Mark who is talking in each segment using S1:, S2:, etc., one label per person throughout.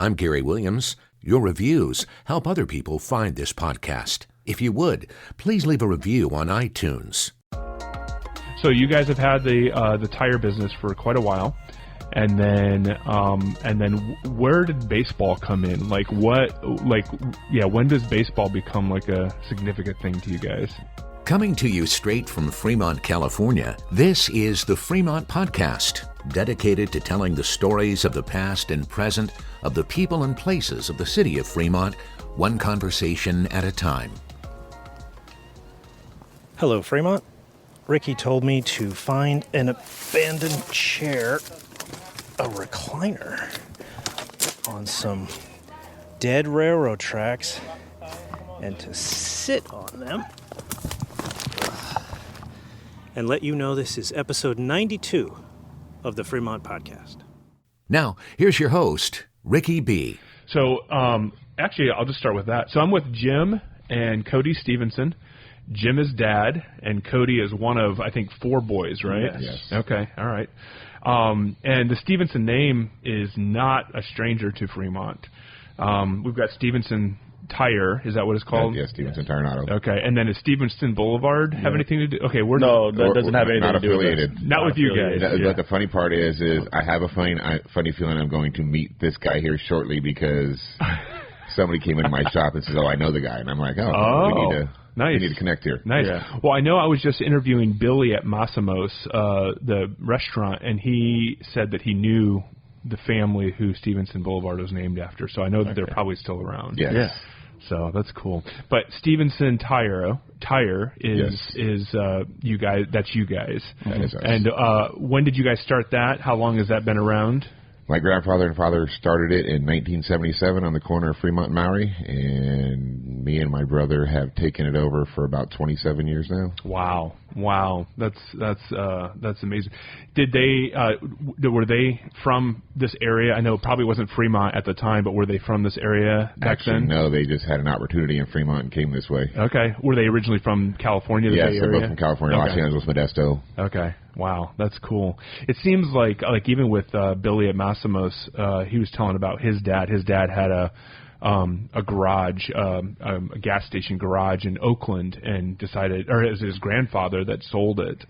S1: I'm Gary Williams. Your reviews help other people find this podcast. If you would, please leave a review on iTunes.
S2: So you guys have had the tire business for quite a while, and then where did baseball come in? When does baseball become like a significant thing to you guys?
S1: Coming to you straight from Fremont, California, this is the Fremont Podcast, dedicated to telling the stories of the past and present of the people and places of the city of Fremont, one conversation at a time.
S3: Hello, Fremont. Ricky told me to find an abandoned chair, a recliner, on some dead railroad tracks, and to sit on them. And let you know this is episode 92 of the Fremont Podcast.
S1: Now, here's your host, Ricky B.
S2: So, actually, I'll just start with that. So I'm with Jim and Cody Stevenson. Jim is dad, and Cody is one of, I think, 4 boys, right?
S4: Yes.
S2: Okay, all right. And the Stevenson name is not a stranger to Fremont. We've got Stevenson Tire, is that what it's called?
S4: Yes, Stevenson Tire and Auto.
S2: Okay, and then is Stevenson Boulevard have anything to do? Okay,
S5: No, that doesn't have anything to do with it.
S2: Not with you guys.
S4: But the funny part is I have a funny feeling I'm going to meet this guy here shortly because somebody came into my shop and says, "Oh, I know the guy," and I'm like, we need to connect here.
S2: Nice. Yeah. Well, I know I was just interviewing Billy at Massimo's, the restaurant, and he said that he knew the family who Stevenson Boulevard was named after. So I know that they're probably still around.
S4: Yes.
S5: Yeah.
S2: So that's cool. But Stevenson Tire is you guys. That's you guys.
S4: That is us.
S2: And when did you guys start that? How long has that been around?
S4: My grandfather and father started it in 1977 on the corner of Fremont and Maury, and me and my brother have taken it over for about 27 years now.
S2: Wow, that's amazing. Did they were they from this area? I know it probably wasn't Fremont at the time, but were they from this area back then?
S4: No, they just had an opportunity in Fremont and came this way.
S2: Okay, were they originally from California? The Bay
S4: Yes, they're
S2: Area?
S4: both from California,
S2: Okay.
S4: Los Angeles, Modesto.
S2: Okay. Wow, that's cool. It seems like even with Billy at Massimo's, he was telling about his dad. His dad had a garage, a gas station garage in Oakland, and decided, or it was his grandfather that sold it,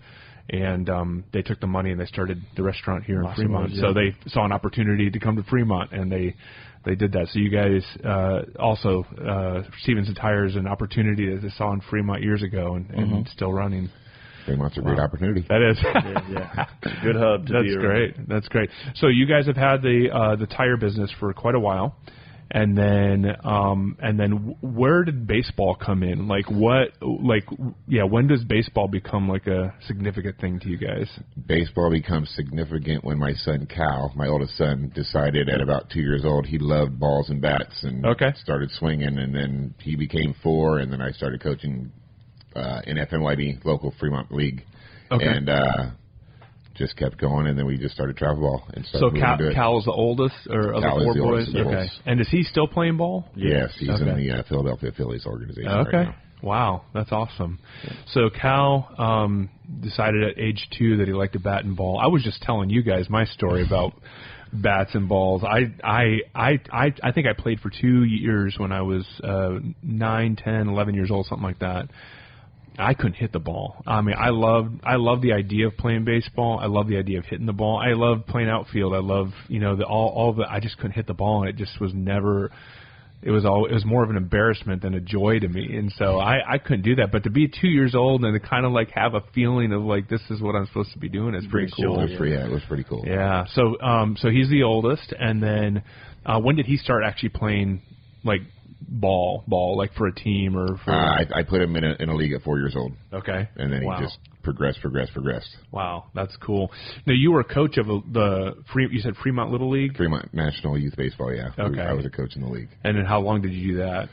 S2: and they took the money and they started the restaurant here in Fremont. So they saw an opportunity to come to Fremont, and they did that. So you guys also Stevenson Tire is an opportunity that they saw in Fremont years ago, and still running.
S4: Fremont's a great opportunity.
S2: That is.
S5: Yeah. Good hub to be around.
S2: That's great. So you guys have had the tire business for quite a while, and then where did baseball come in? When does baseball become like a significant thing to you guys?
S4: Baseball becomes significant when my son Cal, my oldest son, decided at about 2 years old he loved balls and bats and started swinging, and then he became 4, and then I started coaching in FNYB, local Fremont League, and just kept going, and then we just started travel ball. And
S2: so Cal's the oldest or of the 4 boys? Okay. And is he still playing ball?
S4: Yes, he's in the Philadelphia Phillies organization right now.
S2: Wow, that's awesome. So Cal decided at age 2 that he liked to bat and ball. I was just telling you guys my story about bats and balls. I think I played for 2 years when I was 9, 10, 11 years old, something like that. I couldn't hit the ball. I mean, I love the idea of playing baseball. I love the idea of hitting the ball. I love playing outfield. I love, all of it. I just couldn't hit the ball, and it just was never. It was more of an embarrassment than a joy to me, and so I couldn't do that. But to be 2 years old and to kind of like have a feeling of like this is what I'm supposed to be doing is pretty cool.
S4: It was pretty cool.
S2: Yeah. So he's the oldest, and then when did he start actually playing like ball like for a team or for?
S4: I put him in a league at 4 years old.
S2: Okay.
S4: And then he just progressed.
S2: Wow, that's cool. Now you were a coach of you said Fremont Little League?
S4: Fremont National Youth Baseball, yeah.
S2: Okay.
S4: I was a coach in the league.
S2: And then how long did you do that?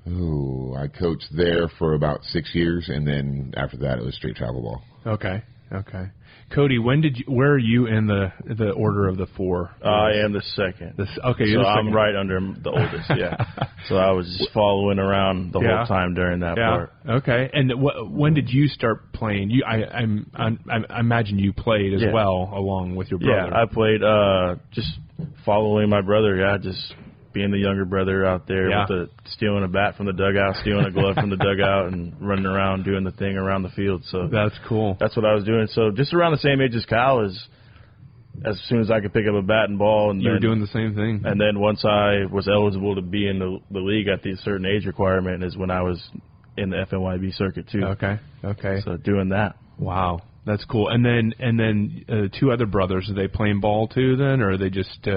S4: Oh, I coached there for about 6 years, and then after that it was straight travel ball.
S2: Okay. Cody, where are you in the order of the 4?
S5: I am the second.
S2: Okay,
S5: so I'm right under the oldest. Yeah. So I was just following around the whole time during that part.
S2: Okay. And when did you start playing? I imagine you played as well along with your brother.
S5: Yeah, I played just following my brother. Yeah, just being the younger brother out there with stealing a bat from the dugout, stealing a glove from the dugout, and running around doing the thing around the field. So
S2: that's cool.
S5: That's what I was doing. So just around the same age as Kyle, as soon as I could pick up a bat and ball. And
S2: you were doing the same thing.
S5: And then once I was eligible to be in the league at the certain age requirement is when I was in the FNYB circuit too.
S2: Okay.
S5: So doing that.
S2: Wow. That's cool. And then 2 other brothers, are they playing ball too then, or are they just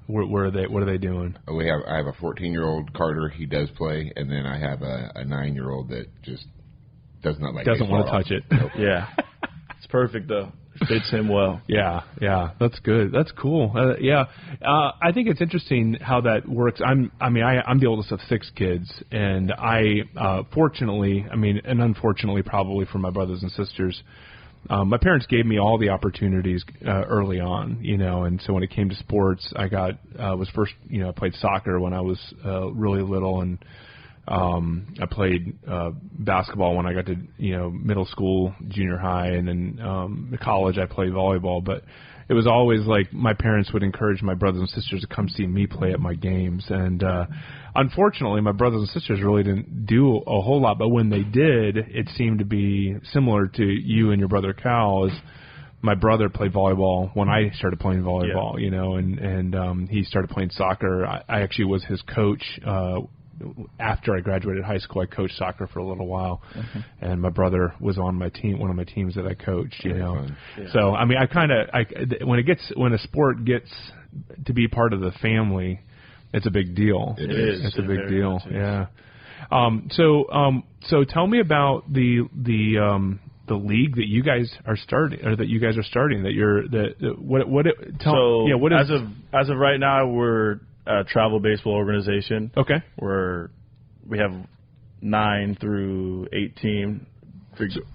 S2: what are they doing?
S4: I have a 14-year-old Carter. He does play, and then I have a 9-year-old that just doesn't want
S2: to touch it.
S4: Nope.
S5: Yeah, it's perfect though. It fits him well.
S2: Yeah, that's good. That's cool. I think it's interesting how that works. I'm the oldest of 6 kids, and I fortunately, and unfortunately, probably for my brothers and sisters. My parents gave me all the opportunities early on, and so when it came to sports, I played soccer when I was really little, and I played basketball when I got to middle school, junior high, and then college I played volleyball. But it was always like my parents would encourage my brothers and sisters to come see me play at my games, and unfortunately, my brothers and sisters really didn't do a whole lot, but when they did, it seemed to be similar to you and your brother Cal. Is my brother played volleyball when I started playing volleyball, and he started playing soccer. I actually was his coach. After I graduated high school, I coached soccer for a little while, and my brother was on my team, one of my teams that I coached. So when a sport gets to be part of the family, it's a big deal.
S4: It is.
S2: It's a big deal. Yeah. So tell me about the league that you guys are starting,
S5: as of right now, we're a travel baseball organization.
S2: Okay.
S5: We have 9 through 18.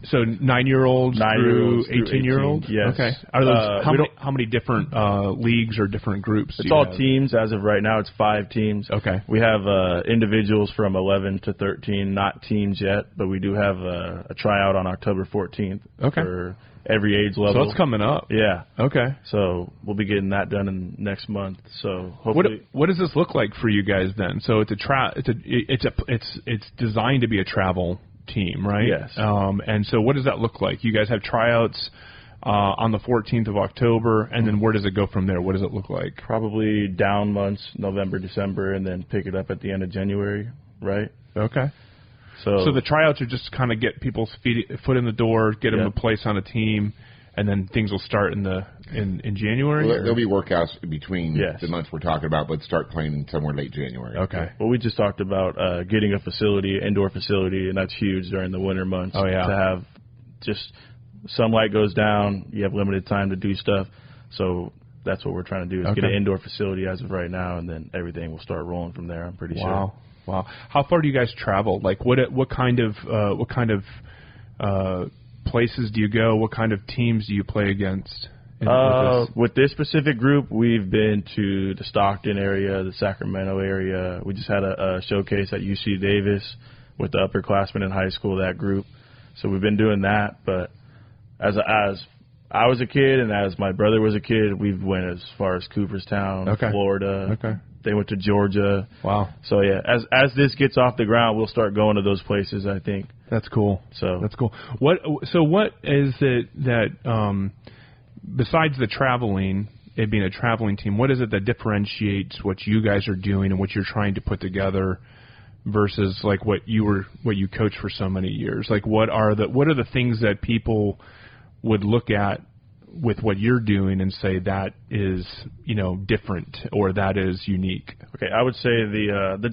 S2: So 9-year-olds through 18-year-olds?
S5: Yes.
S2: Okay. Are those how many different leagues or different groups?
S5: It's all teams. As of right now, it's 5 teams.
S2: Okay.
S5: We have individuals from 11 to 13, not teams yet, but we do have a tryout on October 14th for every age level.
S2: So it's coming up.
S5: Yeah.
S2: Okay.
S5: So we'll be getting that done in next month. So hopefully,
S2: what does this look like for you guys then? So it's it's designed to be a travel team, right?
S5: Yes.
S2: And so what does that look like? You guys have tryouts on the 14th of October, and then where does it go from there? What does it look like?
S5: Probably down months, November, December, and then pick it up at the end of January, right?
S2: Okay. So the tryouts are just kind of get people's foot in the door, get them a place on a team, and then things will start in January?
S4: Well, there'll be workouts between the months we're talking about, but start playing somewhere late January.
S2: Okay.
S5: Well, we just talked about getting a facility, indoor facility, and that's huge during the winter months.
S2: Oh, yeah.
S5: To have just sunlight goes down, you have limited time to do stuff. So that's what we're trying to do is get an indoor facility as of right now, and then everything will start rolling from there, I'm pretty sure.
S2: Wow. How far do you guys travel? Like what kind of places do you go? What kind of teams do you play against?
S5: With this specific group, we've been to the Stockton area, the Sacramento area. We just had a showcase at UC Davis with the upperclassmen in high school, that group. So we've been doing that. But as I was a kid and as my brother was a kid, we went as far as Cooperstown, Florida. Okay. They went to Georgia.
S2: Wow.
S5: So, yeah, as this gets off the ground, we'll start going to those places, I think.
S2: That's cool.
S5: So
S2: that's cool. What is it that besides the traveling, it being a traveling team, what is it that differentiates what you guys are doing and what you're trying to put together versus like what you coached for so many years? Like what are the things that people would look at with what you're doing and say that is, different or that is unique?
S5: Okay, I would say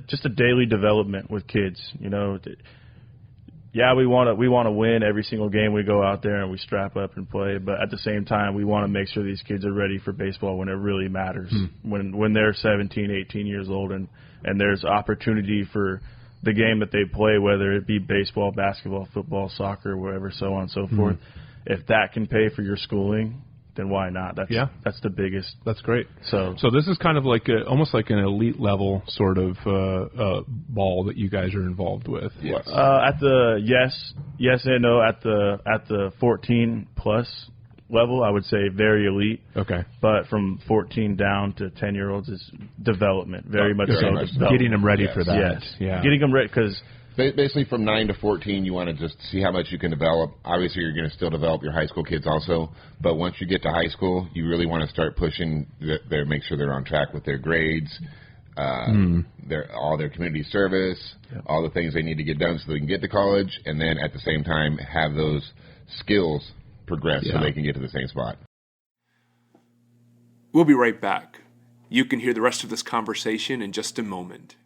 S5: just the daily development with kids. Yeah, we want to win every single game we go out there and we strap up and play, but at the same time we want to make sure these kids are ready for baseball when it really matters. When they're 17, 18 years old and there's opportunity for the game that they play, whether it be baseball, basketball, football, soccer, whatever, so on and so forth. If that can pay for your schooling, then why not? That's the biggest.
S2: That's great.
S5: So
S2: this is kind of like almost like an elite level sort of ball that you guys are involved with.
S5: Yes. Yes and no. At the 14 plus level, I would say very elite.
S2: Okay.
S5: But from 14 down to 10-year-olds is development, very much so.
S2: Getting them ready for that.
S5: Yes.
S2: Yeah.
S5: Getting them ready, because
S4: basically from 9 to 14, you want to just see how much you can develop. Obviously, you're going to still develop your high school kids also, but once you get to high school, you really want to start pushing make sure they're on track with their grades, all their community service, all the things they need to get done so they can get to college, and then at the same time have those skills progress so they can get to the same spot.
S6: We'll be right back. You can hear the rest of this conversation in just a moment.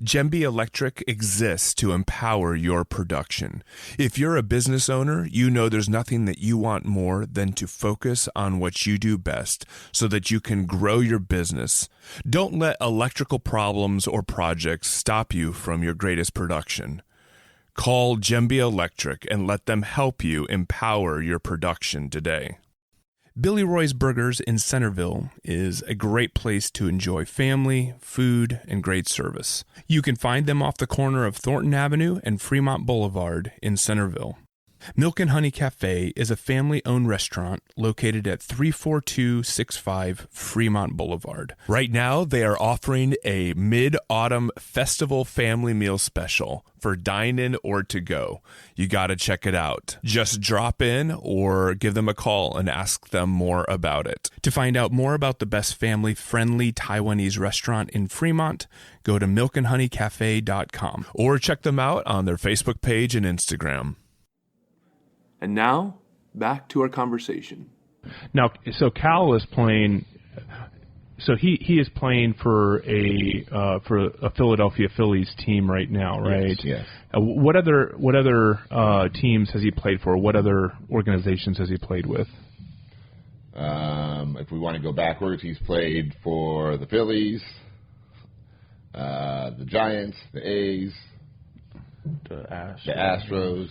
S7: Gemby Electric exists to empower your production. If you're a business owner, you know there's nothing that you want more than to focus on what you do best so that you can grow your business. Don't let electrical problems or projects stop you from your greatest production. Call Gemby Electric and let them help you empower your production today. Billy Roy's Burgers in Centerville is a great place to enjoy family, food, and great service. You can find them off the corner of Thornton Avenue and Fremont Boulevard in Centerville. Milk and Honey Cafe is a family-owned restaurant located at 34265 Fremont Boulevard. Right now, they are offering a mid-autumn festival family meal special for dine-in or to-go. You got to check it out. Just drop in or give them a call and ask them more about it. To find out more about the best family-friendly Taiwanese restaurant in Fremont, go to milkandhoneycafe.com or check them out on their Facebook page and Instagram.
S6: And now, back to our conversation.
S2: Now, so Cal is playing. So he is playing for a Philadelphia Phillies team right now, right?
S4: Yes.
S2: What other teams has he played for? What other organizations has he played with?
S4: If we want to go backwards, he's played for the Phillies, the Giants, the A's,
S5: the
S4: Astros.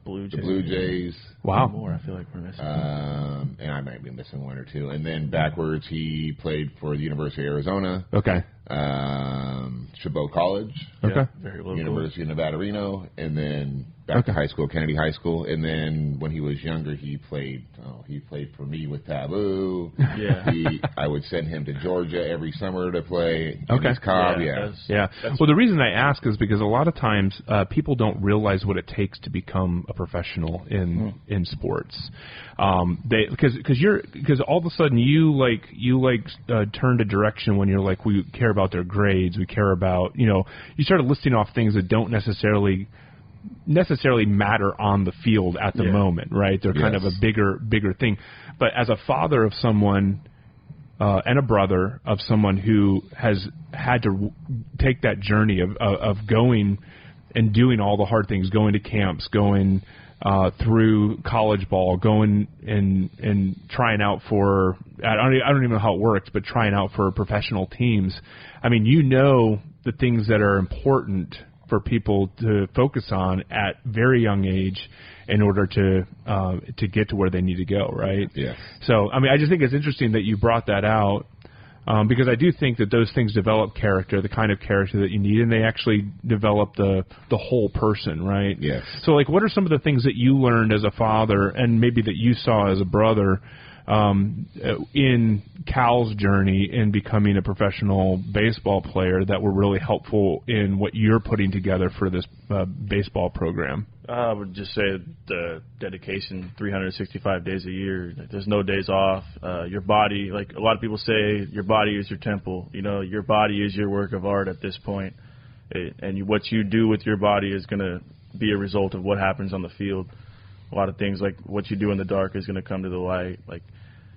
S4: The Blue Jays.
S2: Wow.
S5: More, I feel like we're missing.
S4: And I might be missing one or two. And then backwards, he played for the University of Arizona.
S2: Okay.
S4: Chabot College.
S2: Okay.
S5: Yeah, very local.
S4: University of Nevada, Reno. And then back to high school, Kennedy High School. And then when he was younger, he played for me with Taboo.
S5: Yeah.
S4: I would send him to Georgia every summer to play.
S2: Okay.
S4: In his Cobb.
S2: Yeah. Well, the reason I ask is because a lot of times people don't realize what it takes to become a professional in sports. Because all of a sudden you turned a direction when you're like, we care about their grades, we care about, you started listing off things that don't necessarily matter on the field at the moment, right? They're kind of a bigger thing. But as a father of someone and a brother of someone who has had to take that journey of going and doing all the hard things, going to camps, going through college ball, going and trying out for, I don't even know how it works, but trying out for professional teams. I mean, the things that are important for people to focus on at very young age in order to get to where they need to go, right?
S4: Yes.
S2: So, I mean, I just think it's interesting that you brought that out because I do think that those things develop character, the kind of character that you need, and they actually develop the whole person, right?
S4: Yes.
S2: So, like, what are some of the things that you learned as a father and maybe that you saw as a brother in Cal's journey in becoming a professional baseball player that were really helpful in what you're putting together for this baseball program?
S5: I would just say the dedication, 365 days a year. There's no days off. Your body, like a lot of people say, your body is your temple. Your body is your work of art at this point. And what you do with your body is going to be a result of what happens on the field. A lot of things like what you do in the dark is going to come to the light. Like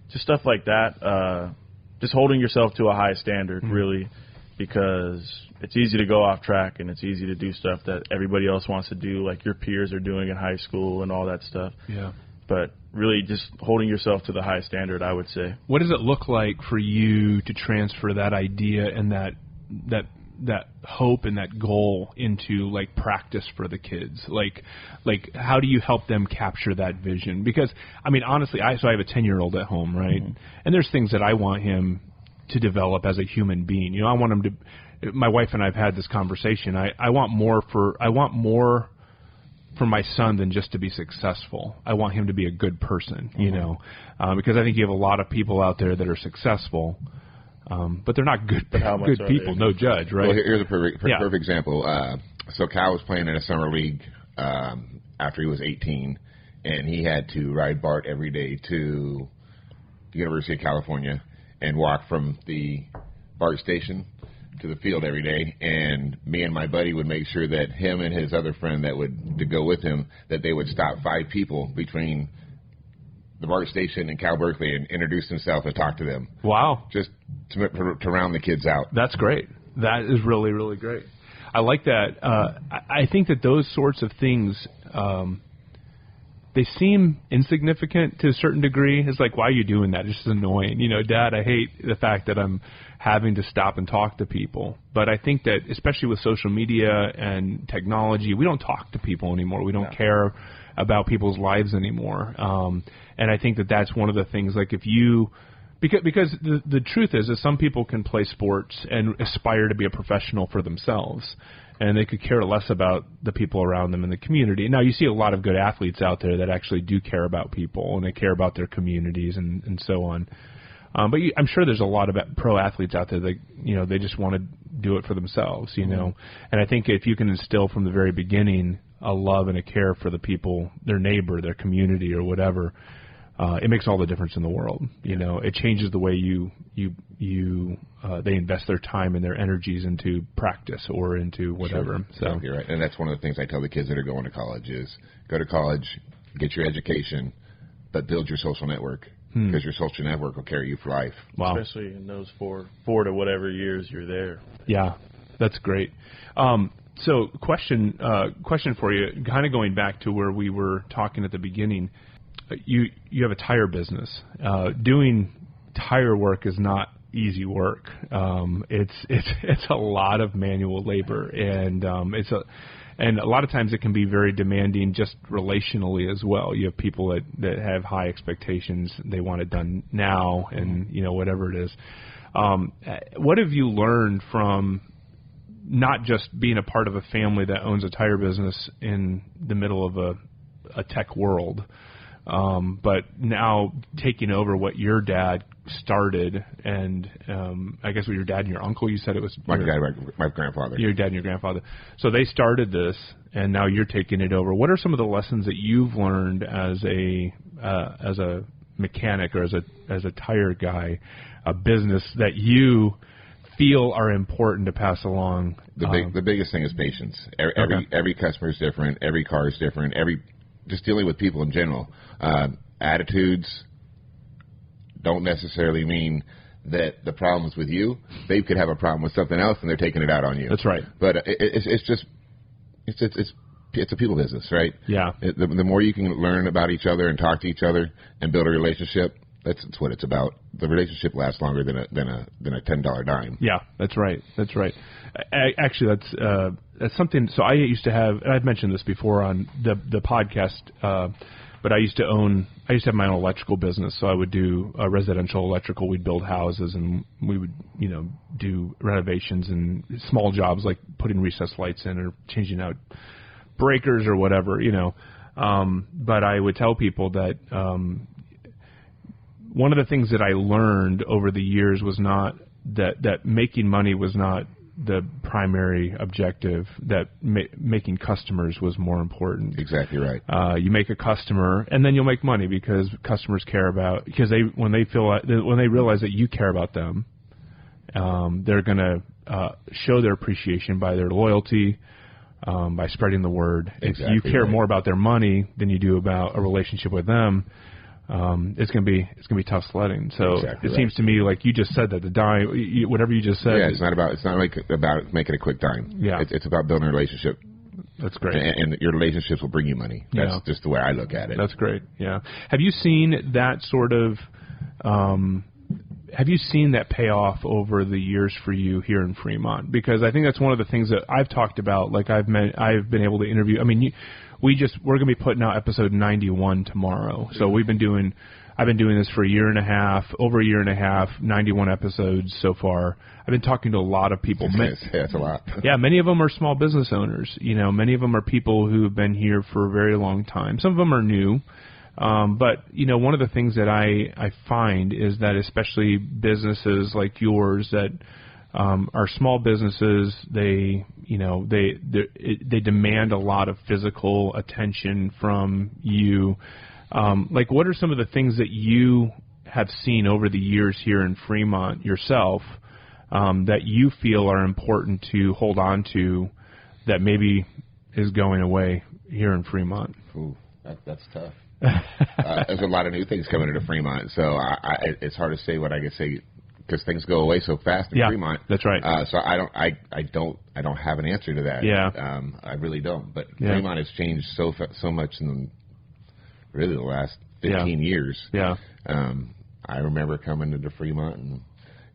S5: just stuff like that. Just holding yourself to a high standard, really, because it's easy to go off track and it's easy to do stuff that everybody else wants to do, like your peers are doing in high school and all that stuff.
S2: Yeah.
S5: But really just holding yourself to the high standard, I would say.
S2: What does it look like for you to transfer that idea and that hope and that goal into like practice for the kids? Like how do you help them capture that vision? Because I mean, honestly, I have a 10-year-old at home, right? Mm-hmm. And there's things that I want him to develop as a human being. I want him to. My wife and I have had this conversation. I want more for my son than just to be successful. I want him to be a good person, you know, because I think you have a lot of people out there that are successful, but they're not good people. No judge, right?
S4: Well, here's a perfect example. So Cal was playing in a summer league after he was 18, and he had to ride BART every day to the University of California and walk from the BART station to the field every day. And me and my buddy would make sure that him and his other friend to go with him, that they would stop 5 people between the BART station and Cal Berkeley and introduce themselves and talk to them.
S2: Wow.
S4: Just to round the kids out.
S2: That's great. That is really, really great. I like that. I think that those sorts of things, they seem insignificant to a certain degree. It's like, why are you doing that? It's just annoying. You know, Dad, I hate the fact that I'm having to stop and talk to people. But I think that, especially with social media and technology, we don't talk to people anymore. We don't care about people's lives anymore. And I think that that's one of the things, like if you... Because the truth is that some people can play sports and aspire to be a professional for themselves, and they could care less about the people around them in the community. Now, you see a lot of good athletes out there that actually do care about people, and they care about their communities and so on. But I'm sure there's a lot of pro athletes out there that, you know, they just want to do it for themselves, you know. And I think if you can instill from the very beginning a love and a care for the people, their neighbor, their community, or whatever, it makes all the difference in the world. You know, it changes the way they invest their time and their energies into practice or into whatever.
S4: Sure. So you're right, and that's one of the things I tell the kids that are going to college is go to college, get your education, but build your social network because your social network will carry you for life.
S2: Wow.
S5: Especially in those four to whatever years you're there.
S2: Yeah, that's great. So question for you, kind of going back to where we were talking at the beginning. You have a tire business. Doing tire work is not easy work. It's a lot of manual labor, and and a lot of times it can be very demanding just relationally as well. You have people that have high expectations. They want it done now, and you know, whatever it is. What have you learned from not just being a part of a family that owns a tire business in the middle of a tech world, but now taking over what your dad started, and I guess with your dad and your uncle, you said it was
S4: my grandfather.
S2: Your dad and your grandfather. So they started this, and now you're taking it over. What are some of the lessons that you've learned as a mechanic or as a tire guy, a business that you feel are important to pass along?
S4: The biggest thing is patience. Every customer is different. Every car is different. Just dealing with people in general. Attitudes don't necessarily mean that the problem's with you. They could have a problem with something else, and they're taking it out on you.
S2: That's right.
S4: But it's a people business, right?
S2: Yeah.
S4: The more you can learn about each other and talk to each other and build a relationship, that's what it's about. The relationship lasts longer than a $10 dime.
S2: Yeah, that's right. That's right. Actually, that's something. So I used to have, and I've mentioned this before on the podcast, but I used to have my own electrical business. So I would do residential electrical. We'd build houses, and we would, you know, do renovations and small jobs like putting recessed lights in or changing out breakers or whatever, you know. But I would tell people that one of the things that I learned over the years was not that making money was not the primary objective, that making customers was more important.
S4: Exactly right.
S2: You make a customer, and then you'll make money because customers care about, because when they realize that you care about them, they're going to show their appreciation by their loyalty, by spreading the word.
S4: Exactly
S2: if you care more about their money than you do about a relationship with them, it's gonna be tough sledding. So
S4: exactly
S2: it seems to me like you just said that the dime, whatever you just said.
S4: Yeah, it's not about making a quick dime.
S2: Yeah,
S4: it's about building a relationship.
S2: That's great.
S4: And your relationships will bring you money. That's just the way I look at it.
S2: That's great. Yeah. Have you seen that sort of? Have you seen that pay off over the years for you here in Fremont? Because I think that's one of the things that I've talked about. Like I've been able to interview. I mean, we're going to be putting out episode 91 tomorrow. So we've been doing I've been doing this for over a year and a half, 91 episodes so far. I've been talking to a lot of people.
S4: That's a lot.
S2: Yeah, many of them are small business owners. Many of them are people who have been here for a very long time. Some of them are new. But, one of the things that I find is that especially businesses like yours that are small businesses, they demand a lot of physical attention from you. Like, what are some of the things that you have seen over the years here in Fremont yourself that you feel are important to hold on to that maybe is going away here in Fremont?
S4: Ooh, that's tough. There's a lot of new things coming into Fremont, so it's hard to say what I can say because things go away so fast in Fremont.
S2: That's right.
S4: So I don't have an answer to that.
S2: Yeah.
S4: I really don't. But Fremont has changed so much in really the last 15 years.
S2: Yeah.
S4: I remember coming into Fremont and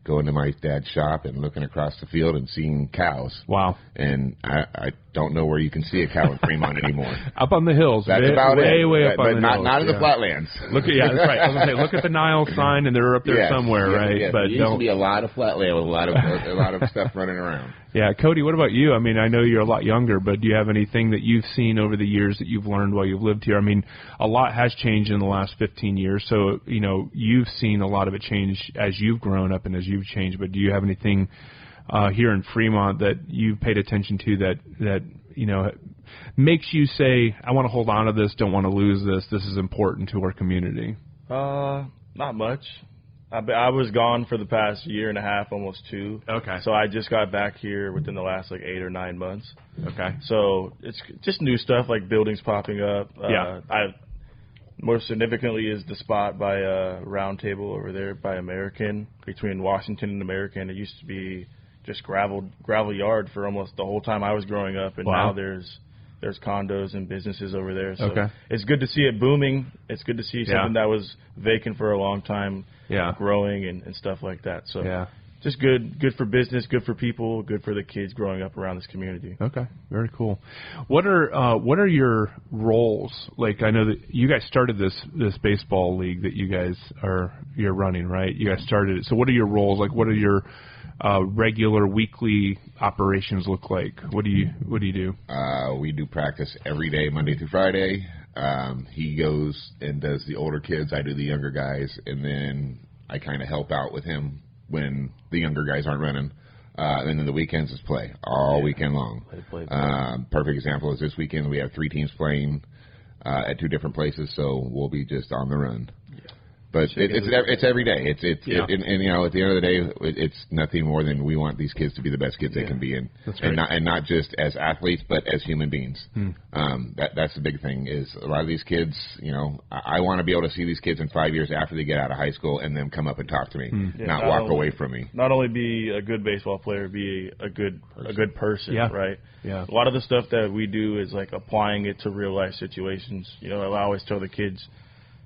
S4: going to my dad's shop and looking across the field and seeing cows.
S2: Wow.
S4: And I don't know where you can see a cow in Fremont anymore.
S2: Up on the hills.
S4: That's about it.
S2: Way up on the hills.
S4: Not in the flatlands.
S2: That's right. I was going to say, look at the Nile sign, and they're up there somewhere, right?
S4: Yes.
S2: But
S4: there used to be a lot of flatland with a lot of stuff running around.
S2: Yeah, Cody, what about you? I mean, I know you're a lot younger, but do you have anything that you've seen over the years that you've learned while you've lived here? I mean, a lot has changed in the last 15 years, so, you've seen a lot of it change as you've grown up and as you've changed, but do you have anything here in Fremont that you've paid attention to that makes you say, I want to hold on to this, don't want to lose this is important to our community?
S5: Not much. I was gone for the past year and a half, almost 2.
S2: Okay.
S5: So I just got back here within the last 8 or 9 months.
S2: Okay.
S5: So it's just new stuff like buildings popping up. More significantly is the spot by Round Table over there by American, between Washington and American. It used to be just gravel yard for almost the whole time I was growing up, and now there's condos and businesses over there. So it's good to see it booming. It's good to see something that was vacant for a long time growing and stuff like that. So just good for business, good for people, good for the kids growing up around this community.
S2: Okay, very cool. What are your roles? Like, I know that you guys started this baseball league that you're running, right? You guys started it. So what are your roles? Like, what are your regular weekly operations look like? What do you do?
S4: We do practice every day, Monday through Friday. He goes and does the older kids. I do the younger guys, and then I kind of help out with him when the younger guys aren't running. And then the weekends is play all weekend long. Play. Perfect example is this weekend we have 3 teams playing at 2 different places, so we'll be just on the run. But it's every day. It's at the end of the day, it's nothing more than we want these kids to be the best kids they can be, and not just as athletes, but as human beings. That's the big thing. Is a lot of these kids, I want to be able to see these kids in 5 years after they get out of high school, and them come up and talk to me, not walk away from me.
S5: Not only be a good baseball player, be a good person, right?
S2: Yeah.
S5: A lot of the stuff that we do is like applying it to real life situations. I always tell the kids,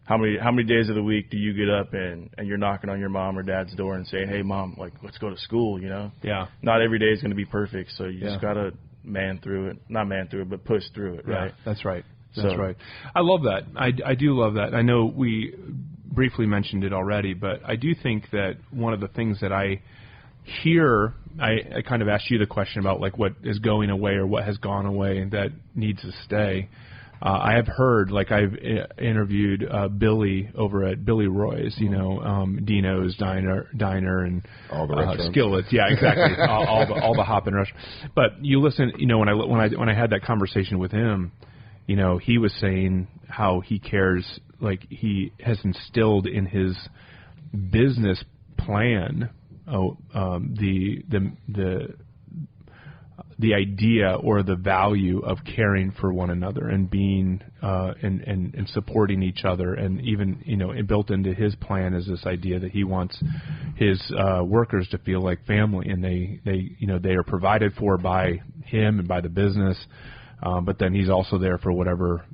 S5: How many days of the week do you get up and you're knocking on your mom or dad's door and saying, hey, Mom, let's go to school,
S2: Yeah.
S5: Not every day is going to be perfect, so you just got to but push through it, right?
S2: That's right. That's right. I love that. I do love that. I know we briefly mentioned it already, but I do think that one of the things that I hear, I kind of asked you the question about, like, what is going away or what has gone away and that needs to stay. I have heard, like I've interviewed Billy over at Billy Roy's, Dino's Diner and
S4: all the restaurants.
S2: Skillets. Yeah, exactly. all the hopping restaurants. But you listen, when I had that conversation with him, he was saying how he cares, like he has instilled in his business plan the idea or the value of caring for one another and being and supporting each other, and even built into his plan is this idea that he wants his workers to feel like family, and they are provided for by him and by the business, but then he's also there for whatever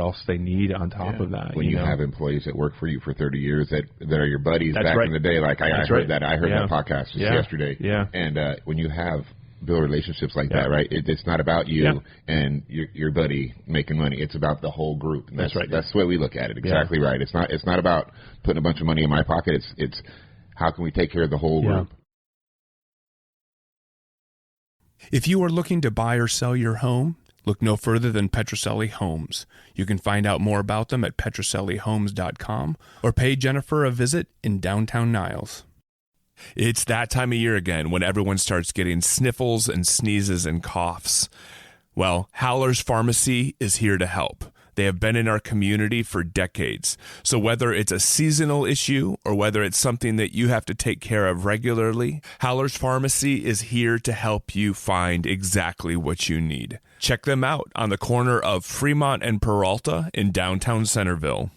S2: else they need on top of that.
S4: When you have employees that work for you for 30 years that are your buddies back in the day, like I heard that podcast just yesterday, and when you have build relationships like that, right? It's not about you and your buddy making money. It's about the whole group. And that's right. That's the way we look at it. Exactly right. It's not about putting a bunch of money in my pocket. It's how can we take care of the whole group.
S7: If you are looking to buy or sell your home, look no further than Petrocelli Homes. You can find out more about them at petrocellihomes.com or pay Jennifer a visit in downtown Niles. It's that time of year again when everyone starts getting sniffles and sneezes and coughs. Well, Howler's Pharmacy is here to help. They have been in our community for decades. So whether it's a seasonal issue or whether it's something that you have to take care of regularly, Howler's Pharmacy is here to help you find exactly what you need. Check them out on the corner of Fremont and Peralta in downtown Centerville.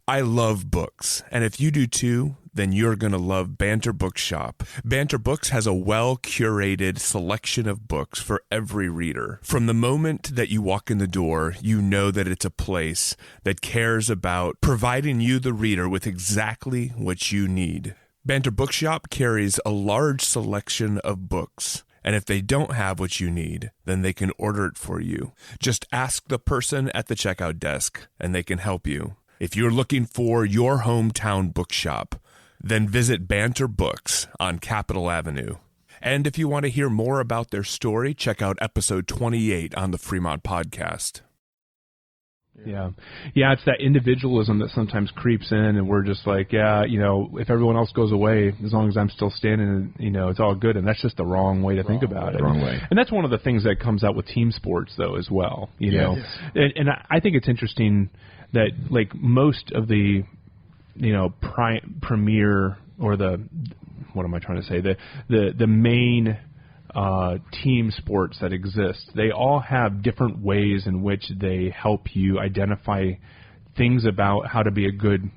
S7: I love books, and if you do too, then you're going to love Banter Bookshop. Banter Books has a well-curated selection of books for every reader. From the moment that you walk in the door, you know that it's a place that cares about providing you, the reader, with exactly what you need. Banter Bookshop carries a large selection of books. And if they don't have what you need, then they can order it for you. Just ask the person at the checkout desk, and they can help you. If you're looking for your hometown bookshop, then visit Banter Books on Capitol Avenue. And if you want to hear more about their story, check out episode 28 on the Fremont podcast.
S2: Yeah, it's that individualism that sometimes creeps in, and we're just like, if everyone else goes away, as long as I'm still standing, it's all good. And that's just the wrong way to think about it.
S4: Wrong way.
S2: And that's one of the things that comes out with team sports, though, as well. You know, and I think it's interesting that like most of the, premier or the main team sports that exist, they all have different ways in which they help you identify things about how to be a good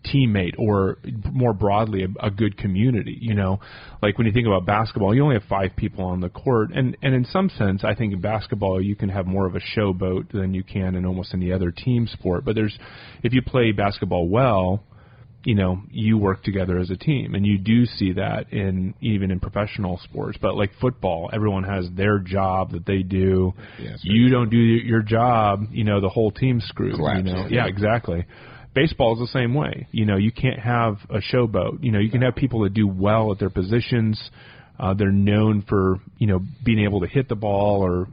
S2: teammate, or more broadly, a good community. Like when you think about basketball, you only have 5 people on the court, and in some sense, I think in basketball you can have more of a showboat than you can in almost any other team sport. But if you play basketball well, you work together as a team, and you do see that even in professional sports. But like football, everyone has their job that they do. You don't do your job, the whole team's screwed. Yeah, exactly. Baseball is the same way. You can't have a showboat. You can have people that do well at their positions. They're known for, being able to hit the ball, or,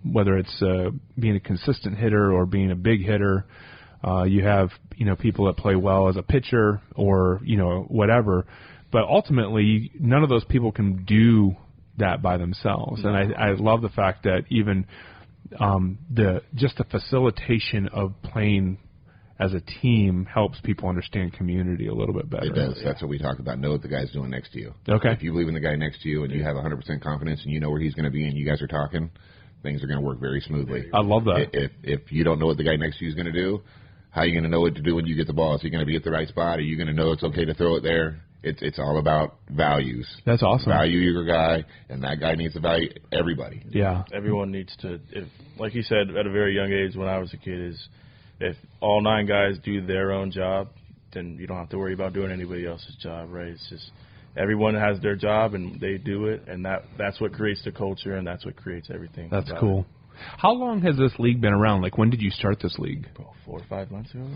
S2: whether it's being a consistent hitter or being a big hitter. You have, people that play well as a pitcher, or, whatever. But ultimately, none of those people can do that by themselves. And I love the fact that even the facilitation of playing as a team helps people understand community a little bit better.
S4: It does. That's what we talk about. Know what the guy's doing next to you.
S2: Okay.
S4: If you believe in the guy next to you and you have 100% confidence and you know where he's going to be and you guys are talking, things are going to work very smoothly.
S2: I love that.
S4: If you don't know what the guy next to you is going to do, how are you going to know what to do when you get the ball? Is he going to be at the right spot? Are you going to know it's okay to throw it there? It's all about values.
S2: That's awesome.
S4: Value your guy, and that guy needs to value everybody.
S2: Yeah.
S5: Everyone needs to, like you said, at a very young age when I was a kid, if all 9 guys do their own job, then you don't have to worry about doing anybody else's job, right? It's just everyone has their job, and they do it, and that's what creates the culture, and that's what creates everything.
S2: That's cool. How long has this league been around? Like, when did you start this league?
S5: 4 or 5 months ago.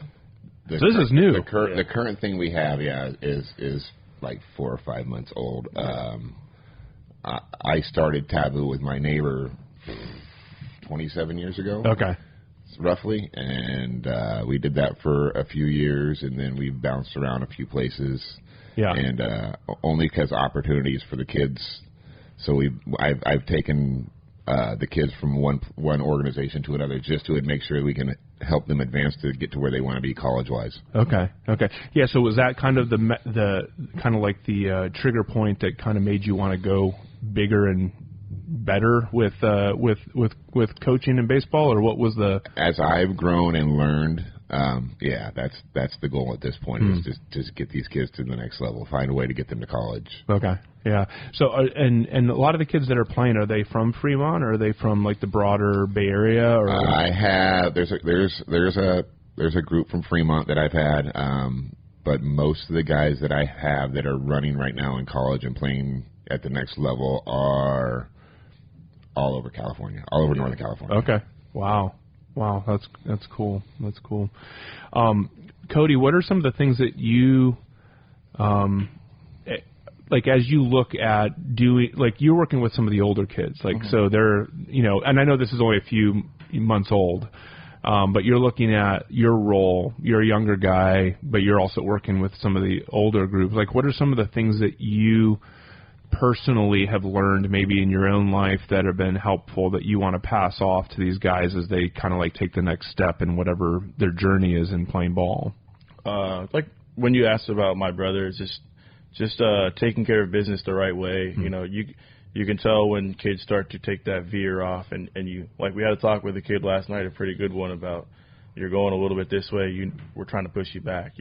S2: So this is new.
S4: The current thing we have, is like 4 or 5 months old. I started Taboo with my neighbor 27 years ago.
S2: Okay.
S4: Roughly, and we did that for a few years, and then we bounced around a few places.
S2: Yeah.
S4: And only because opportunities for the kids. So I've taken the kids from one organization to another just to make sure we can help them advance to get to where they want to be college-wise.
S2: Okay. Yeah. So was that kind of the kind of like the trigger point that kind of made you want to go bigger and better with coaching in baseball, or what was the? As
S4: I've grown and learned, that's the goal at this point is just get these kids to the next level, find a way to get them to college.
S2: Okay, yeah. So and a lot of the kids that are playing, are they from Fremont, or are they from like the broader Bay Area? Or
S4: I have there's a group from Fremont that I've had, but most of the guys that I have that are running right now in college and playing at the next level are all over California, all over Northern California.
S2: Okay. Wow. That's cool. That's cool. Cody, what are some of the things that you, like as you look at doing, like you're working with some of the older kids, like so they're, and I know this is only a few months old, but you're looking at your role. You're a younger guy, but you're also working with some of the older groups. Like, what are some of the things that you personally have learned maybe in your own life that have been helpful that you want to pass off to these guys as they kind of like take the next step in whatever their journey is in playing ball?
S5: Like when you asked about my brother, it's just taking care of business the right way. You can tell when kids start to take that veer off, and you, like we had a talk with a kid last night, a pretty good one, about you're going a little bit this way, we're trying to push you back,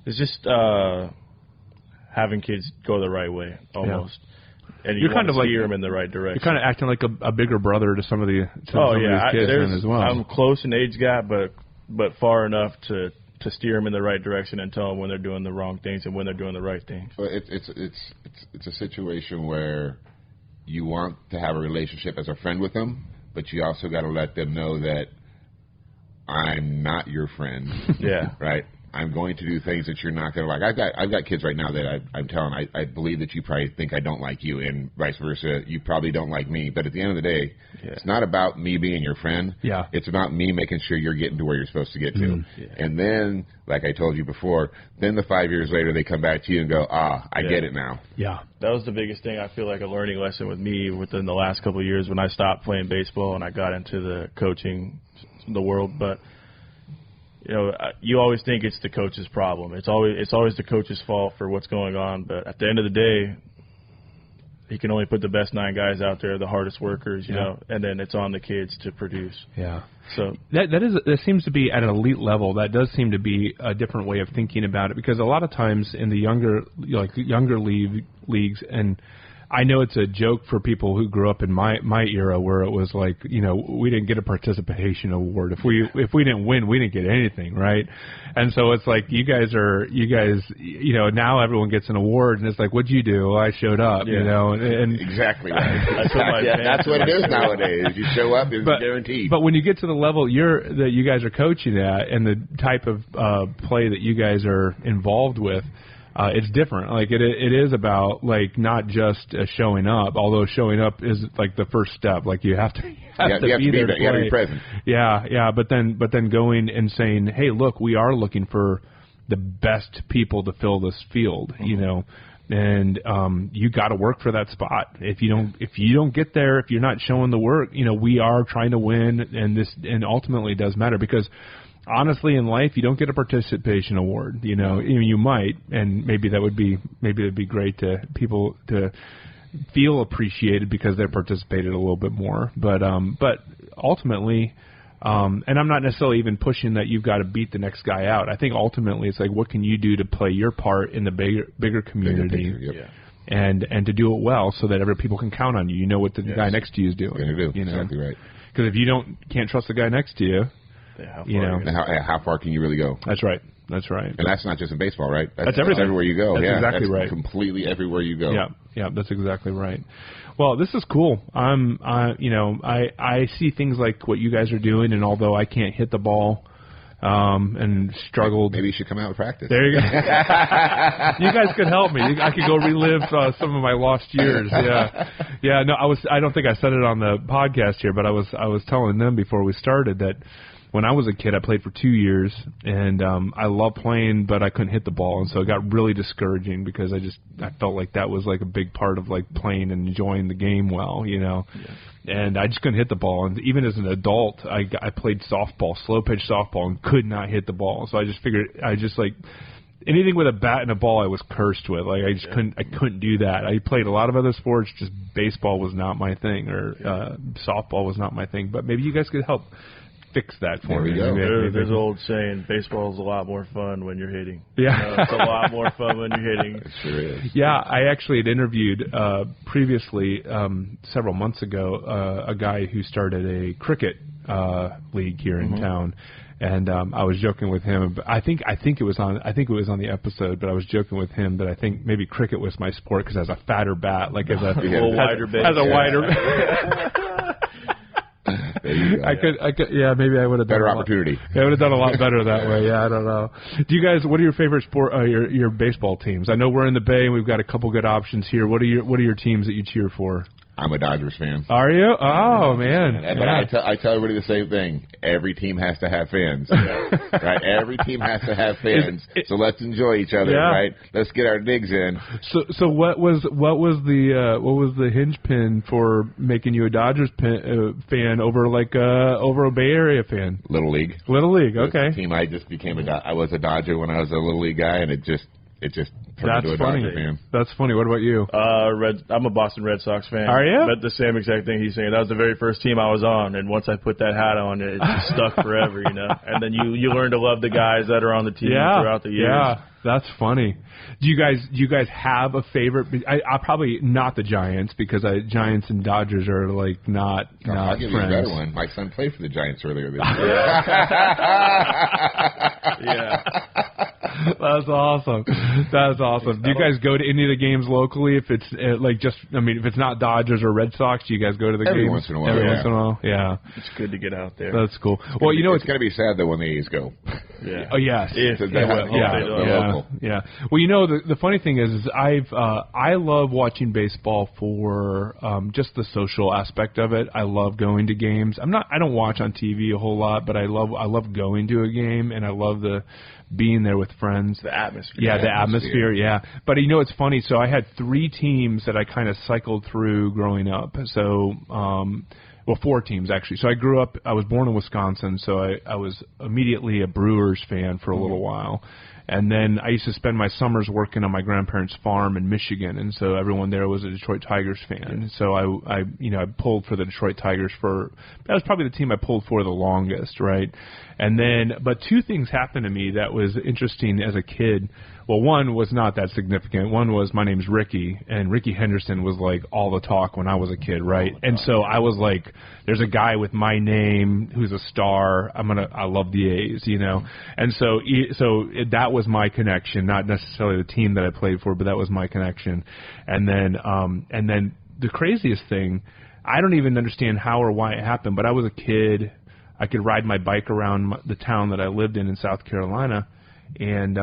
S5: It's just having kids go the right way, almost. Yeah. And you're kind of steer them in the right direction.
S2: You're kind of acting like a bigger brother to some of these kids as well.
S5: I'm close in age gap, but far enough to steer them in the right direction and tell them when they're doing the wrong things and when they're doing the right things.
S4: Well, it's a situation where you want to have a relationship as a friend with them, but you also got to let them know that I'm not your friend.
S5: Yeah.
S4: Right? I'm going to do things that you're not going to like. I've got kids right now that I'm telling, I believe that you probably think I don't like you, and vice versa. You probably don't like me. But at the end of the day, it's not about me being your friend.
S2: Yeah.
S4: It's about me making sure you're getting to where you're supposed to get to. Yeah. And then, like I told you before, then the 5 years later they come back to you and go, I get it now.
S2: Yeah.
S5: That was the biggest thing, I feel like, a learning lesson with me within the last couple of years when I stopped playing baseball and I got into the coaching the world. But you always think it's the coach's problem. It's always the coach's fault for what's going on. But at the end of the day, he can only put the best 9 guys out there, the hardest workers, you know, and then it's on the kids to produce.
S2: Yeah.
S5: So
S2: that seems to be at an elite level. That does seem to be a different way of thinking about it, because a lot of times in the younger leagues, and I know it's a joke for people who grew up in my era where it was like, we didn't get a participation award. If we didn't win, we didn't get anything, right? And so it's like you guys, now everyone gets an award, and it's like, what'd you do? Well, I showed up, and
S4: exactly right. That's what it is nowadays. You show up, it's guaranteed.
S2: But when you get to the level that you guys are coaching at, and the type of play that you guys are involved with, it's different. Like it is about like not just showing up, although showing up is like the first step. Like you have to be there. You have to be present. Yeah. But then going and saying, hey, look, we are looking for the best people to fill this field. And you got to work for that spot. If you don't get there, if you're not showing the work, we are trying to win, and ultimately it does matter, because honestly, in life, you don't get a participation award. You might, and maybe it'd be great to people to feel appreciated because they participated a little bit more. But ultimately, and I'm not necessarily even pushing that you've got to beat the next guy out. I think ultimately it's like, what can you do to play your part in the bigger community?
S4: Bigger picture,
S2: and to do it well so that other people can count on you. You know what the guy next to you is doing.
S4: Exactly right.
S2: Because if you can't trust the guy next to you.
S4: How far can you really go?
S2: That's right.
S4: And that's not just in baseball, right?
S2: That's everything.
S4: Everywhere you go.
S2: That's exactly right.
S4: Completely everywhere you go.
S2: Yeah, that's exactly right. Well, this is cool. I see things like what you guys are doing, and although I can't hit the ball, and struggled.
S4: Maybe you should come out and practice.
S2: There you go. You guys could help me. I could go relive some of my lost years. Yeah. No, I don't think I said it on the podcast here, but I was telling them before we started that when I was a kid, I played for 2 years, and I loved playing, but I couldn't hit the ball, and so it got really discouraging because I felt like that was like a big part of like playing and enjoying the game well, and I just couldn't hit the ball. And even as an adult, I played softball, slow pitch softball, and could not hit the ball. So I just figured anything with a bat and a ball I was cursed with. Like I couldn't do that. I played a lot of other sports, just baseball was not my thing, or softball was not my thing. But maybe you guys could help fix that for me.
S5: There's an old saying, baseball is a lot more fun when you're hitting.
S2: Yeah.
S5: It's a lot more fun when you're hitting.
S4: It sure is.
S2: Yeah, I actually had interviewed previously, several months ago, a guy who started a cricket league here in town. And I was joking with him. I think it was on the episode, but I was joking with him that I think maybe cricket was my sport because it has a fatter bat, like as a
S5: little wider base.
S2: Has a wider.
S4: you go.
S2: I could. Yeah, maybe I would have done
S4: better opportunity.
S2: Yeah, I would have done a lot better that way. Yeah, I don't know. Do you guys? What are your favorite sport? Your baseball teams? I know we're in the Bay and we've got a couple good options here. What are your teams that you cheer for?
S4: I'm a Dodgers fan.
S2: Are you? Oh, man.
S4: But I tell everybody the same thing. Every team has to have fans. Right? Every team has to have fans. So let's enjoy each other, right? Let's get our digs in.
S2: So what was the hinge pin for making you a Dodgers fan over a Bay Area fan?
S4: Little League.
S2: Little League, okay.
S4: The team I just became I was a Dodger when I was a Little League guy, and it just turned into a Dodger fan.
S2: That's funny. What about you?
S5: I'm a Boston Red Sox fan.
S2: Are you?
S5: But the same exact thing he's saying. That was the very first team I was on, and once I put that hat on, it just stuck forever, you know. And then you learn to love the guys that are on the team throughout the years.
S2: Yeah, that's funny. Do you guys have a favorite? I probably not the Giants, because Giants and Dodgers are like not
S4: I'll give
S2: friends.
S4: you a better one. My son played for the Giants earlier this year.
S5: Yeah.
S2: That's awesome. That's awesome. Do you guys go to any of the games locally? If it's if it's not Dodgers or Red Sox, do you guys go to the
S4: Every
S2: games?
S4: once in a while.
S2: Every once in a while, yeah.
S5: It's good to get out there.
S2: That's cool. Well,
S4: it's going to be sad though when the A's go.
S5: Yeah.
S2: Oh yes. Yeah. Well, the funny thing is I love watching baseball for just the social aspect of it. I love going to games. I don't watch on TV a whole lot, but I love going to a game, and I love being there with friends.
S5: The atmosphere.
S2: Yeah, the atmosphere, yeah. But it's funny. So I had 3 teams that I kind of cycled through growing up. So, 4 teams actually. So I was born in Wisconsin, so I was immediately a Brewers fan for a little while. And then I used to spend my summers working on my grandparents' farm in Michigan, and so everyone there was a Detroit Tigers fan. Yeah. So I pulled for the Detroit Tigers that was probably the team I pulled for the longest, right? And then, but 2 things happened to me that was interesting as a kid. Well, one was not that significant. One was my name's Ricky, and Ricky Henderson was like all the talk when I was a kid, right? And so I was like, there's a guy with my name who's a star. I love the A's, you know? And so that was my connection, not necessarily the team that I played for, but that was my connection. And then the craziest thing, I don't even understand how or why it happened, but I was a kid. I could ride my bike around the town that I lived in South Carolina, and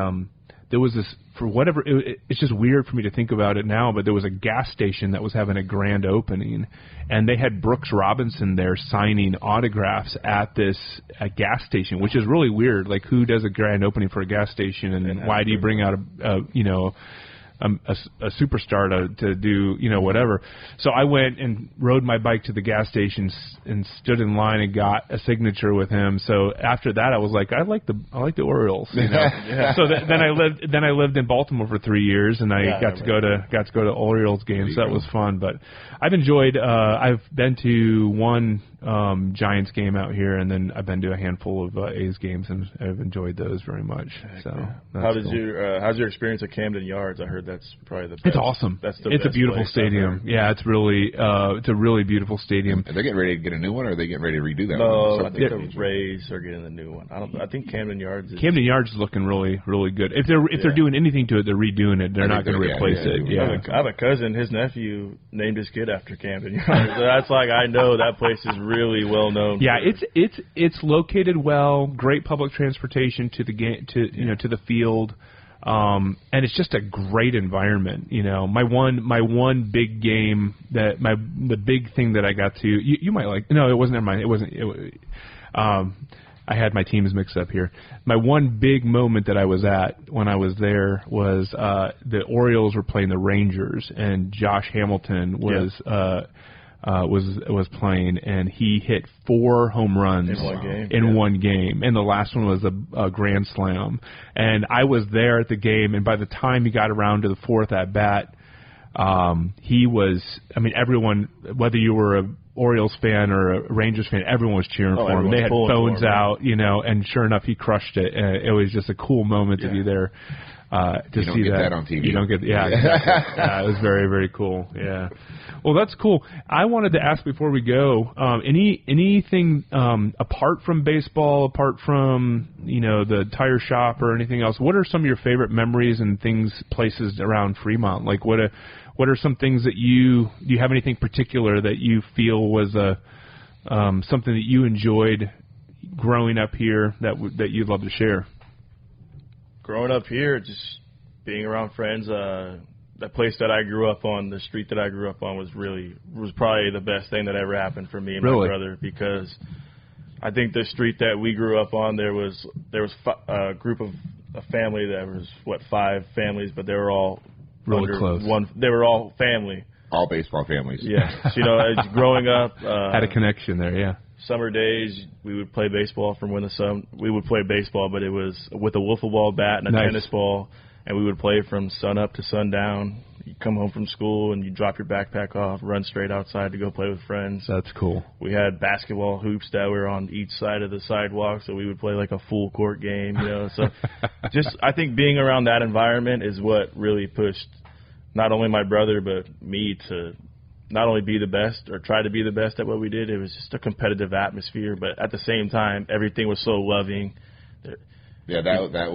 S2: there was this, for whatever, it's just weird for me to think about it now, but there was a gas station that was having a grand opening, and they had Brooks Robinson there signing autographs at this gas station, which is really weird. Like, who does a grand opening for a gas station, and why do you bring out a superstar to do, whatever. So I went and rode my bike to the gas station and stood in line and got a signature with him. So after that, I was like, I like the Orioles, Yeah. So then I lived in Baltimore for 3 years, and I got to go to Orioles games. So that was fun. But I've been to one Giants game out here, and then I've been to a handful of A's games, and I've enjoyed those very much. So
S5: how's your experience at Camden Yards? I heard that's probably the best.
S2: It's awesome. It's a beautiful stadium. Yeah, it's a really beautiful stadium.
S4: Are they getting ready to get a new one, or are they getting ready to redo that
S5: one?
S4: No,
S5: I think the Rays are getting a new one. I think Camden Yards
S2: is looking really, really good. If they're doing anything to it, they're redoing it. They're not going to replace it. Yeah.
S5: I have a cousin. His nephew named his kid after Camden Yards. So that's like, I know that place is really well known.
S2: Yeah, it's located well. Great public transportation to the game, to the field. And it's just a great environment. My one big game the big thing that I got to, you might like, no, it wasn't, never mind. It wasn't, I had my teams mixed up here. My one big moment that I was at when I was there was, the Orioles were playing the Rangers, and Josh Hamilton was playing, and he hit 4 home runs in one game, and the last one was a grand slam. And I was there at the game, and by the time he got around to the 4th at bat, he was, everyone, whether you were a Orioles fan or a Rangers fan, everyone was cheering for him. They had phones out, and sure enough, he crushed it. And it was just a cool moment to be there. To
S4: you don't
S2: see
S4: get that on TV.
S2: You don't get, exactly. It was very, very cool. Yeah. Well, that's cool. I wanted to ask before we go, anything apart from baseball, apart from the tire shop or anything else? What are some of your favorite memories and places around Fremont? Like, what are some things that do you have anything particular that you feel was something that you enjoyed growing up here that you'd love to share?
S5: Growing up here, just being around friends. That place that I grew up on, the street that I grew up on, was probably the best thing that ever happened for me and my brother, because I think the street that we grew up on, there was a group of a family that was 5 families, but they were all
S2: really close.
S5: They were all family.
S4: All baseball families.
S5: Yeah. So, as growing up,
S2: had a connection there. Yeah.
S5: Summer days, we would play baseball we would play baseball, but it was with a wiffle ball bat and a tennis ball, and we would play from sun up to sundown. You come home from school and you drop your backpack off, run straight outside to go play with friends.
S2: That's cool.
S5: We had basketball hoops that were on each side of the sidewalk, so we would play like a full court game, So I think being around that environment is what really pushed not only my brother but me to not only be the best or try to be the best at what we did. It was just a competitive atmosphere, but at the same time, everything was so loving.
S4: Yeah, that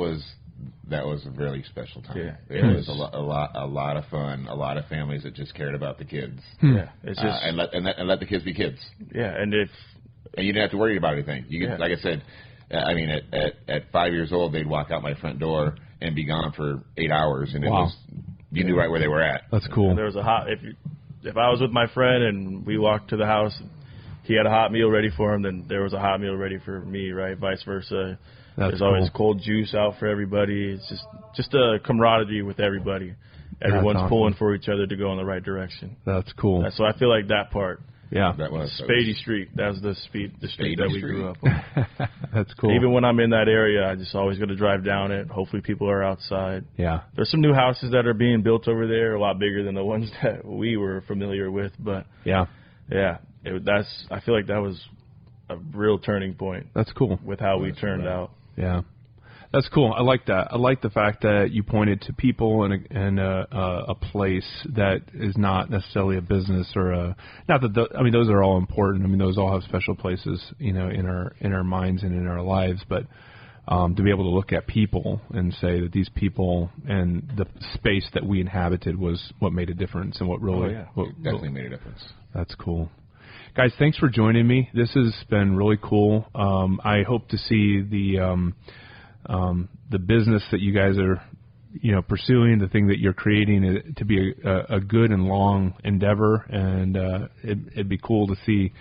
S4: was a really special time.
S5: Yeah,
S4: it was a lot of fun. A lot of families that just cared about the kids.
S5: Yeah, it's just
S4: and let the kids be kids.
S5: Yeah, and
S4: you didn't have to worry about anything. You could, like I said, I mean, at 5 years old, they'd walk out my front door and be gone for 8 hours, and you knew right where they were at.
S2: That's cool.
S5: And there was if I was with my friend and we walked to the house, he had a hot meal ready for him, then there was a hot meal ready for me, right? Vice versa. There's always cold juice out for everybody. It's just a camaraderie with everybody. Everyone's pulling for each other to go in the right direction.
S2: That's cool.
S5: So I feel like that part.
S2: Yeah.
S4: That was
S5: Spady Street. That was the street that we grew up on.
S2: That's cool.
S5: Even when I'm in that area, I just always got to drive down it. Hopefully people are outside.
S2: Yeah.
S5: There's some new houses that are being built over there, a lot bigger than the ones that we were familiar with. But
S2: yeah.
S5: I feel like that was a real turning point.
S2: That's cool.
S5: With how we turned out.
S2: Yeah. That's cool. I like that. I like the fact that you pointed to people and a place that is not necessarily a business or not that those are all important. I mean, those all have special places, in our minds and in our lives. But to be able to look at people and say that these people and the space that we inhabited was what made a difference and what really
S4: definitely made a difference.
S2: That's cool. Guys, thanks for joining me. This has been really cool. I hope to see the business that you guys are, pursuing, the thing that you're creating, to be a good and long endeavor, and it'd be cool to see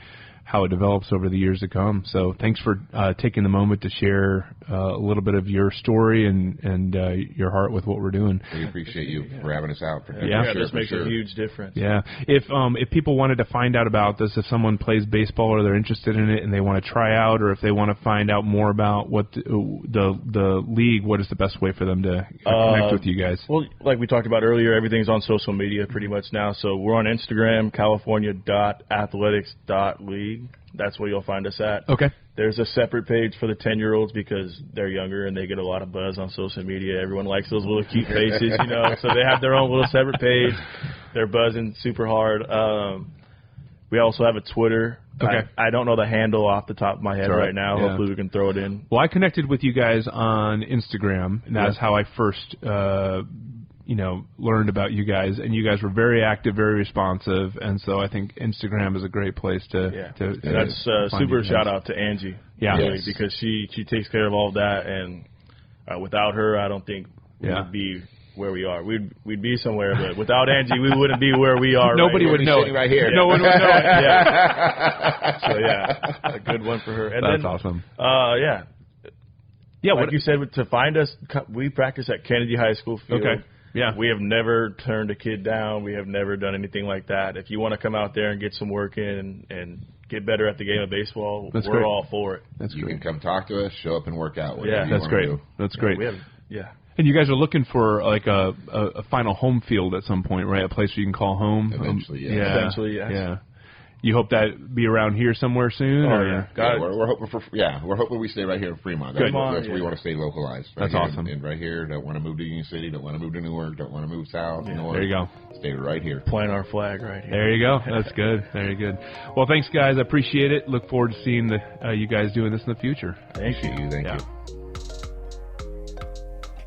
S2: how it develops over the years to come. So thanks for taking the moment to share a little bit of your story and your heart with what we're doing.
S4: We appreciate you for having us out.
S5: This makes a huge difference.
S2: Yeah. If people wanted to find out about this, if someone plays baseball or they're interested in it and they want to try out, or if they want to find out more about what the league, what is the best way for them to connect with you guys?
S5: Well, like we talked about earlier, everything's on social media pretty much now. So we're on Instagram, california.athletics.league. That's where you'll find us at.
S2: Okay.
S5: There's a separate page for the 10-year-olds because they're younger and they get a lot of buzz on social media. Everyone likes those little cute faces, so they have their own little separate page. They're buzzing super hard. We also have a Twitter.
S2: Okay.
S5: I don't know the handle off the top of my head right now. Yeah. Hopefully we can throw it in.
S2: Well, I connected with you guys on Instagram, and that's how I first learned about you guys, and you guys were very active, very responsive, and so I think Instagram is a great place to
S5: that's super shout out to Angie, really, because she takes care of all of that, and without her, I don't think we would be where we are. We'd be somewhere, but without Angie, we wouldn't be where we are.
S2: Nobody would know it.
S4: Right here.
S2: No one would know it.
S5: Yeah. So a good one for her. And
S2: that's awesome.
S5: Like you said, to find us, we practice at Kennedy High School field.
S2: Okay. Yeah.
S5: We have never turned a kid down. We have never done anything like that. If you want to come out there and get some work in and get better at the game of baseball, we're all for it.
S4: You can come talk to us, show up and work out.
S2: That's great. That's great.
S5: And
S2: you guys are looking for like a final home field at some point, right? A place where you can call home.
S4: Eventually,
S5: Eventually, yes.
S2: Yeah. You hope that be around here somewhere soon?
S4: We're hoping we're hoping we stay right here in Fremont. That's where we want to stay localized.
S2: That's awesome.
S4: And right here, don't want to move to Union City, don't want to move to Newark, don't want to move south, north.
S2: There you go.
S4: Stay right here.
S5: Plant our flag right here.
S2: There you go. That's good. Very good. Well, thanks, guys. I appreciate it. Look forward to seeing you guys doing this in the future.
S4: Thank you. Thank you.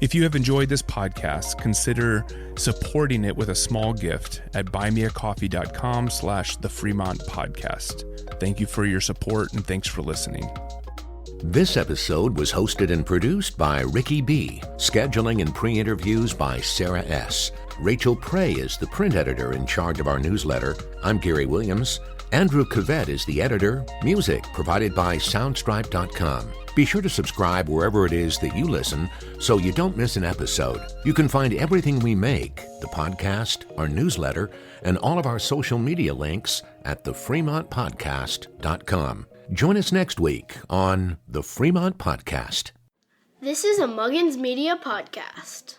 S7: If you have enjoyed this podcast, consider supporting it with a small gift at buymeacoffee.com/the Fremont Podcast. Thank you for your support and thanks for listening.
S1: This episode was hosted and produced by Ricky B. Scheduling and pre-interviews by Sarah S. Rachel Prey is the print editor in charge of our newsletter. I'm Gary Williams. Andrew Cavett is the editor. Music provided by Soundstripe.com. Be sure to subscribe wherever it is that you listen so you don't miss an episode. You can find everything we make, the podcast, our newsletter, and all of our social media links at thefremontpodcast.com. Join us next week on The Fremont Podcast.
S8: This is a Muggins Media podcast.